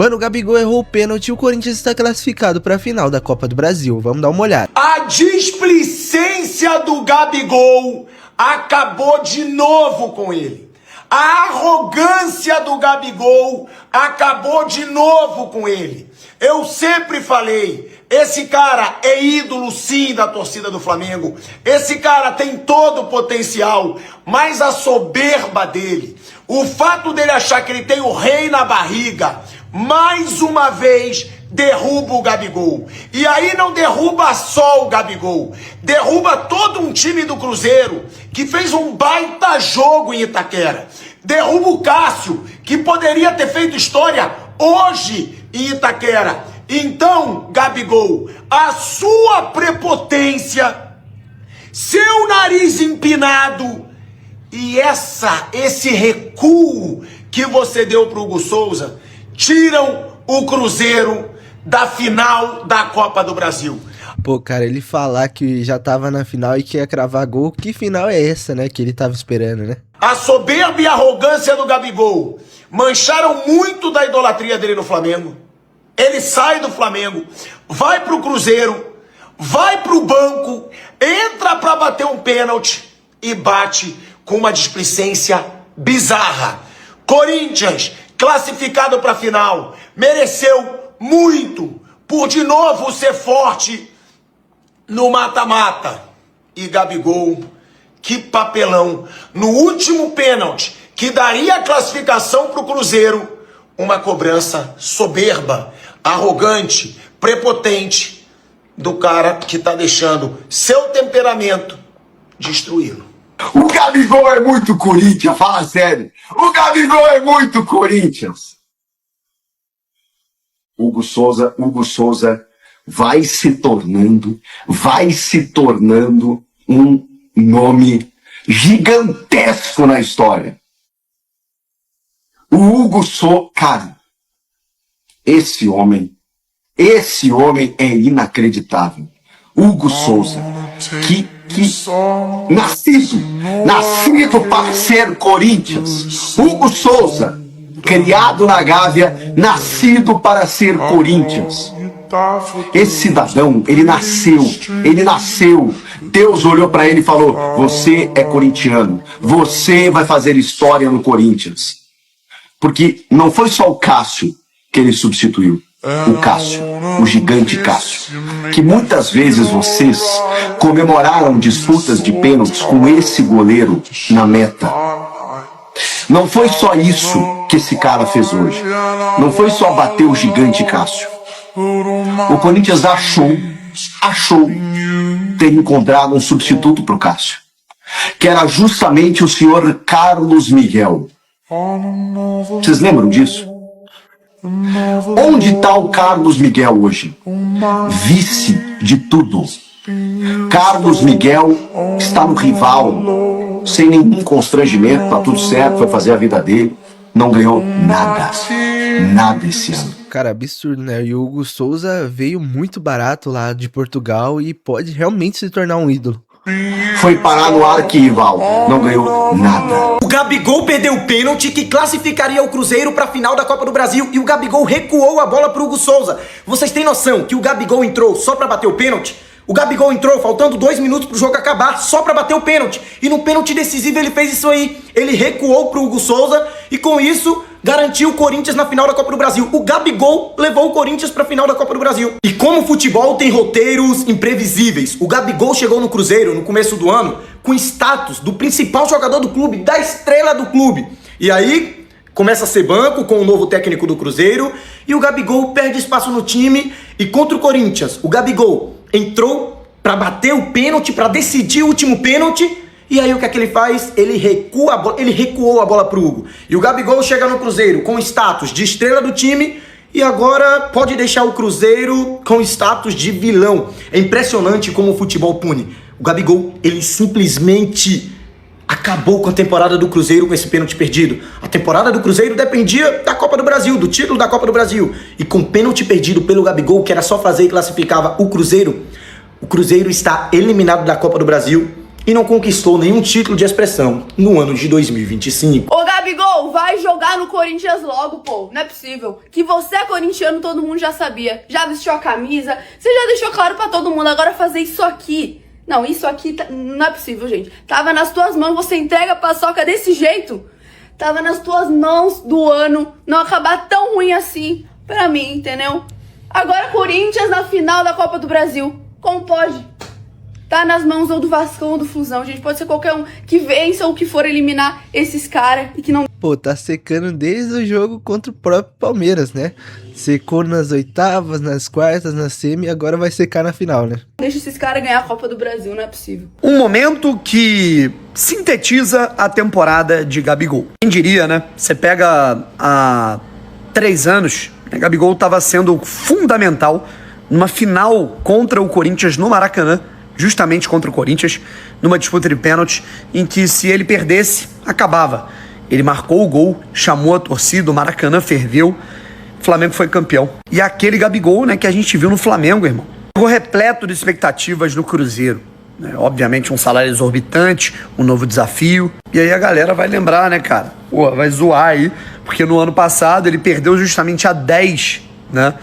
Mano, o Gabigol errou o pênalti e o Corinthians está classificado para a final da Copa do Brasil. Vamos dar uma olhada. A displicência do Gabigol acabou de novo com ele. A arrogância do Gabigol acabou de novo com ele. Eu sempre falei, esse cara é ídolo sim da torcida do Flamengo. Esse cara tem todo o potencial, mas a soberba dele, o fato dele achar que ele tem o rei na barriga, mais uma vez derruba o Gabigol. E aí não derruba só o Gabigol, derruba todo um time do Cruzeiro que fez um baita jogo em Itaquera. Derruba o Cássio, que poderia ter feito história hoje em Itaquera. Então, Gabigol, a sua prepotência, seu nariz empinado e esse recuo que você deu pro Hugo Souza tiram o Cruzeiro da final da Copa do Brasil. Pô, cara, ele falar que já tava na final e que ia cravar gol, que final é essa, né? Que ele tava esperando, né? A soberba e a arrogância do Gabigol mancharam muito da idolatria dele no Flamengo. Ele sai do Flamengo, vai pro Cruzeiro, vai pro banco, entra pra bater um pênalti e bate com uma displicência bizarra. Corinthians, classificado pra final, mereceu muito por de novo ser forte no mata-mata. E Gabigol, que papelão, no último pênalti que daria a classificação pro Cruzeiro, uma cobrança soberba, arrogante, prepotente do cara que tá deixando seu temperamento destruí-lo. O Gabigol é muito Corinthians, fala sério. O Gabigol é muito Corinthians. Hugo Souza vai se tornando um nome gigantesco na história. O Hugo Souza, cara, esse homem é inacreditável. Hugo Souza, que nascido para ser Corinthians. Hugo Souza, criado na Gávea, nascido para ser Corinthians. Esse cidadão, ele nasceu. Deus olhou para ele e falou: você é corintiano, você vai fazer história no Corinthians. Porque não foi só o Cássio que ele substituiu. O Cássio, o gigante Cássio, que muitas vezes vocês comemoraram disputas de pênaltis com esse goleiro na meta. Não foi só isso que esse cara fez hoje. Não foi só bater o gigante Cássio. O Corinthians achou ter encontrado um substituto para o Cássio, que era justamente o senhor Carlos Miguel. Vocês lembram disso? Onde está o Carlos Miguel hoje? Vice de tudo. Carlos Miguel está no rival, sem nenhum constrangimento, tá tudo certo, foi fazer a vida dele, não ganhou nada esse ano. Cara, absurdo, né? E o Hugo Souza veio muito barato lá de Portugal e pode realmente se tornar um ídolo. Foi parar no arquirrival, não ganhou nada. O Gabigol perdeu o pênalti que classificaria o Cruzeiro para a final da Copa do Brasil e o Gabigol recuou a bola pro Hugo Souza. Vocês têm noção que o Gabigol entrou só para bater o pênalti? O Gabigol entrou faltando 2 minutos pro jogo acabar só para bater o pênalti. E no pênalti decisivo ele fez isso aí. Ele recuou pro Hugo Souza e com isso garantiu o Corinthians na final da Copa do Brasil. O Gabigol levou o Corinthians pra final da Copa do Brasil. E como o futebol tem roteiros imprevisíveis, o Gabigol chegou no Cruzeiro no começo do ano com status do principal jogador do clube, da estrela do clube. E aí começa a ser banco com o novo técnico do Cruzeiro e o Gabigol perde espaço no time. E contra o Corinthians, o Gabigol entrou pra bater o pênalti, pra decidir o último pênalti. E aí o que é que ele faz? Ele recuou a bola pro Hugo. E o Gabigol chega no Cruzeiro com status de estrela do time e agora pode deixar o Cruzeiro com status de vilão. É impressionante como o futebol pune. O Gabigol, ele simplesmente acabou com a temporada do Cruzeiro com esse pênalti perdido. A temporada do Cruzeiro dependia da Copa do Brasil, do título da Copa do Brasil. E com pênalti perdido pelo Gabigol, que era só fazer e classificava o Cruzeiro está eliminado da Copa do Brasil e não conquistou nenhum título de expressão no ano de 2025. Ô Gabigol, Gabigol, vai jogar no Corinthians logo, pô. Não é possível. Que você é corintiano, todo mundo já sabia. Já vestiu a camisa, você já deixou claro pra todo mundo. Agora fazer isso aqui... Não, isso aqui não é possível, gente. Tava nas tuas mãos, você entrega a paçoca desse jeito. Tava nas tuas mãos do ano não acabar tão ruim assim pra mim, entendeu? Agora Corinthians na final da Copa do Brasil. Como pode? Tá nas mãos ou do Vascão ou do Flusão, gente. Pode ser qualquer um que vença ou que for eliminar esses caras e que não... Pô, tá secando desde o jogo contra o próprio Palmeiras, né? Secou nas oitavas, nas quartas, na semi, agora vai secar na final, né? Deixa esses caras ganhar a Copa do Brasil, não é possível. Um momento que sintetiza a temporada de Gabigol. Quem diria, né? Você pega há 3 anos, né? Gabigol estava sendo fundamental numa final contra o Corinthians no Maracanã, justamente contra o Corinthians, numa disputa de pênalti, em que se ele perdesse, acabava. Ele marcou o gol, chamou a torcida, o Maracanã ferveu, o Flamengo foi campeão. E aquele Gabigol, né, que a gente viu no Flamengo, irmão. Ficou repleto de expectativas no Cruzeiro. Né? Obviamente um salário exorbitante, um novo desafio. E aí a galera vai lembrar, né, cara? Pô, vai zoar aí, porque no ano passado ele perdeu justamente a 10, né,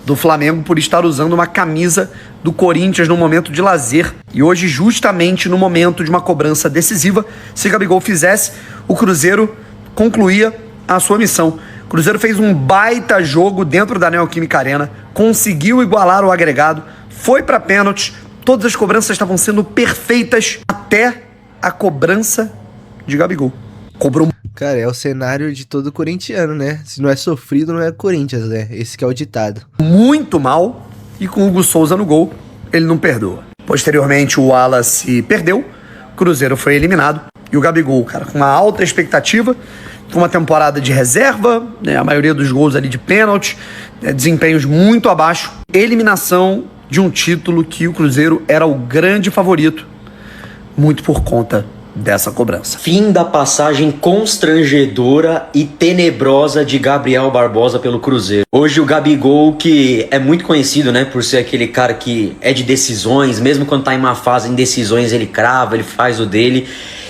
do Flamengo por estar usando uma camisa do Corinthians no momento de lazer. E hoje, justamente no momento de uma cobrança decisiva, se Gabigol fizesse, o Cruzeiro concluía a sua missão. O Cruzeiro fez um baita jogo dentro da Neoquímica Arena, conseguiu igualar o agregado, foi para pênalti, todas as cobranças estavam sendo perfeitas até a cobrança de Gabigol. Cobrou. Cara, é o cenário de todo corintiano, né? Se não é sofrido, não é Corinthians, né? Esse que é o ditado. Muito mal, e com o Hugo Souza no gol, ele não perdoa. Posteriormente, o Wallace perdeu, o Cruzeiro foi eliminado, e o Gabigol, cara, com uma alta expectativa, com uma temporada de reserva, né, a maioria dos gols ali de pênalti, né, desempenhos muito abaixo, eliminação de um título que o Cruzeiro era o grande favorito, muito por conta dessa cobrança. Fim da passagem constrangedora e tenebrosa de Gabriel Barbosa pelo Cruzeiro. Hoje o Gabigol, que é muito conhecido, né, por ser aquele cara que é de decisões, mesmo quando tá em uma fase em decisões ele crava, ele faz o dele.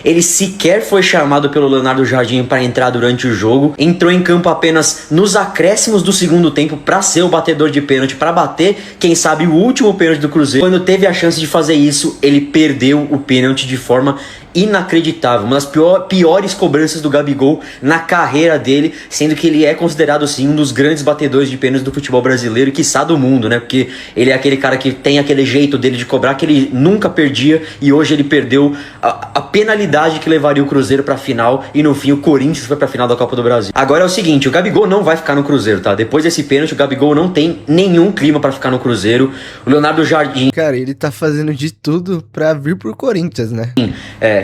Ele sequer foi chamado pelo Leonardo Jardim para entrar durante o jogo. Entrou em campo apenas nos acréscimos do segundo tempo para ser o batedor de pênalti, para bater, quem sabe, o último pênalti do Cruzeiro. Quando teve a chance de fazer isso, ele perdeu o pênalti de forma inacreditável. Uma das piores cobranças do Gabigol na carreira dele, sendo que ele é considerado, sim, um dos grandes batedores de pênaltis do futebol brasileiro e quiçá do mundo, né? Porque ele é aquele cara que tem aquele jeito dele de cobrar que ele nunca perdia, e hoje ele perdeu a penalidade que levaria o Cruzeiro pra final, e no fim o Corinthians foi pra final da Copa do Brasil. Agora é o seguinte, o Gabigol não vai ficar no Cruzeiro, tá? Depois desse pênalti, o Gabigol não tem nenhum clima pra ficar no Cruzeiro. O Leonardo Jardim... Cara, ele tá fazendo de tudo pra vir pro Corinthians, né?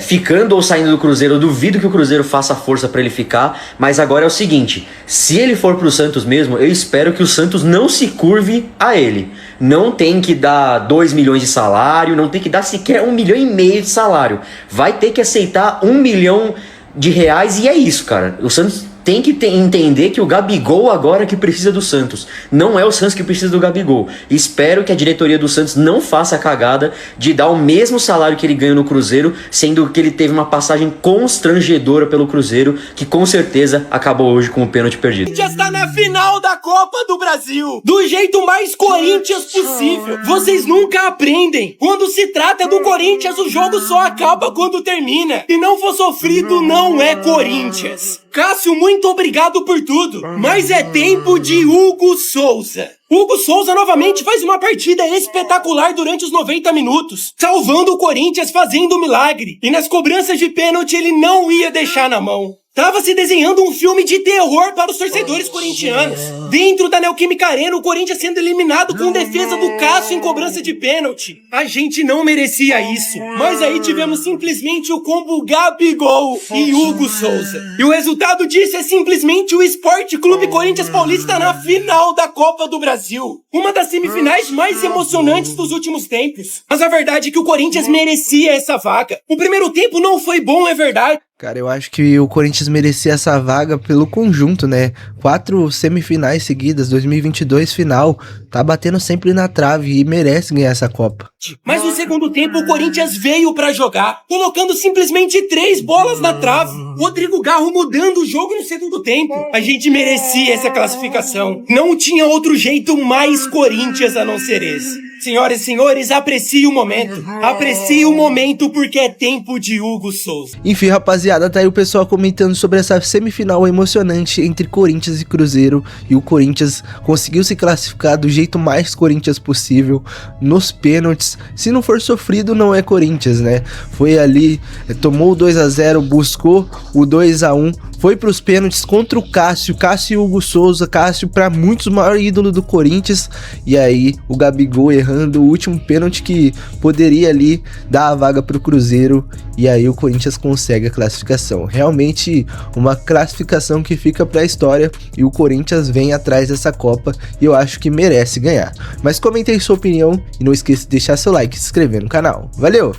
Ficando ou saindo do Cruzeiro, eu duvido que o Cruzeiro faça força pra ele ficar, mas agora é o seguinte, se ele for pro Santos mesmo, eu espero que o Santos não se curve a ele. Não tem que dar 2 milhões de salário, não tem que dar sequer 1,5 milhão de salário. Vai ter que aceitar 1 milhão de reais e é isso, cara. O Santos tem que entender que o Gabigol agora que precisa do Santos. Não é o Santos que precisa do Gabigol. Espero que a diretoria do Santos não faça a cagada de dar o mesmo salário que ele ganha no Cruzeiro, sendo que ele teve uma passagem constrangedora pelo Cruzeiro, que com certeza acabou hoje com o pênalti perdido. Já está na final da Copa do Brasil, do jeito mais Corinthians possível. Vocês nunca aprendem. Quando se trata do Corinthians, o jogo só acaba quando termina. Se não for sofrido, não é Corinthians. Cássio, muito obrigado por tudo, mas é tempo de Hugo Souza. Hugo Souza novamente faz uma partida espetacular durante os 90 minutos, salvando o Corinthians, fazendo um milagre. E nas cobranças de pênalti ele não ia deixar na mão. Tava se desenhando um filme de terror para os torcedores corintianos. Dentro da Neoquímica Arena, o Corinthians sendo eliminado com defesa do Cássio em cobrança de pênalti. A gente não merecia isso. Mas aí tivemos simplesmente o combo Gabigol e Hugo Souza. E o resultado disso é simplesmente o Esporte Clube Corinthians Paulista na final da Copa do Brasil. Uma das semifinais mais emocionantes dos últimos tempos. Mas a verdade é que o Corinthians merecia essa vaga. O primeiro tempo não foi bom, é verdade. Cara, eu acho que o Corinthians merecia essa vaga pelo conjunto, né? 4 semifinais seguidas, 2022 final, tá batendo sempre na trave e merece ganhar essa Copa. Mas no segundo tempo o Corinthians veio pra jogar, colocando simplesmente 3 bolas na trave. Rodrigo Garro mudando o jogo no segundo tempo. A gente merecia essa classificação. Não tinha outro jeito mais Corinthians a não ser esse. Senhoras e senhores, aprecie o momento. Aprecie o momento porque é tempo de Hugo Souza. Enfim, rapaziada, tá aí o pessoal comentando sobre essa semifinal emocionante entre Corinthians e Cruzeiro. E o Corinthians conseguiu se classificar do jeito mais Corinthians possível, nos pênaltis. Se não for sofrido, não é Corinthians, né? Foi ali, tomou o 2-0, buscou o 2-1, foi pros pênaltis contra o Cássio e Hugo Souza. Cássio, pra muitos, o maior ídolo do Corinthians. E aí, o Gabigol errando o último pênalti que poderia ali dar a vaga pro Cruzeiro. E aí, o Corinthians consegue a classificação. Realmente, uma classificação que fica pra história. E o Corinthians vem atrás dessa Copa. E eu acho que merece ganhar. Mas comente aí sua opinião. E não esqueça de deixar seu like e se inscrever no canal. Valeu!